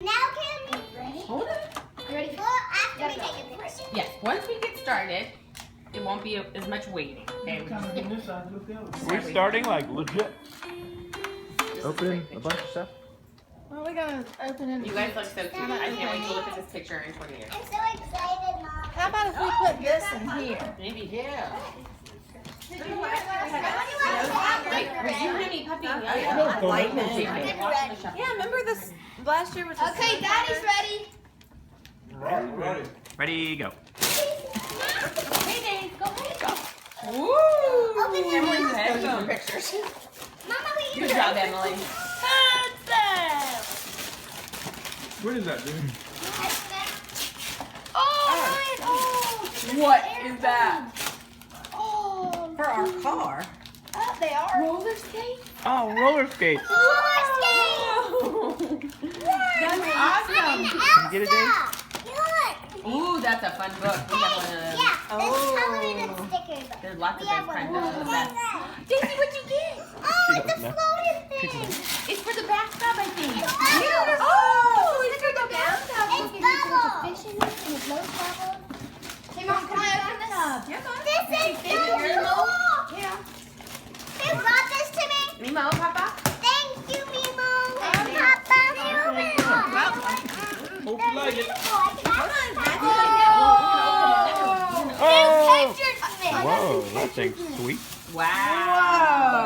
Now can we ready? Hold it. You ready? Well, after we take a picture. Yes, once we get started, it won't be as much waiting. Okay, We're starting like legit. just Opening great a bunch of stuff. Well, we're gonna open it. You guys look so cute. I can't wait to look at this picture in 20 years. I'm so excited, Mom. How about if we put this in here? Maybe. Yeah. Did Wait, you were you gonna meet Puppy? I like that. that. Yeah, remember this last year was. Okay, Daddy's ready. Ready, go. Hey, Dave, go ahead. Woo! Open your Emily's mouth. headphone pictures. Mama, we Good job, Emily. What is that, dude? What is that? Oh, For our car. they are. Roller skates? Oh, roller skates. That's awesome. Can you get it, Dave? Ooh, that's a fun book. We have one of those. Yeah, this is Halloween and stickers. There's lots of We have those kinds one. of books. Daisy, what'd you get? Oh, She it's a doesn't know. floating thing. It's for the bathtub, I think. Oh, it's for the bathtub. It's bubbles. Hey, Mom, can I open this? Yeah, Mom. This is so cool. Yeah. Who brought this to me? Mimo, Papa? Thank you, Mimo. And Papa. Hope you like it. Hold Oh! Pictures of it. Whoa, that thing's sweet. Wow.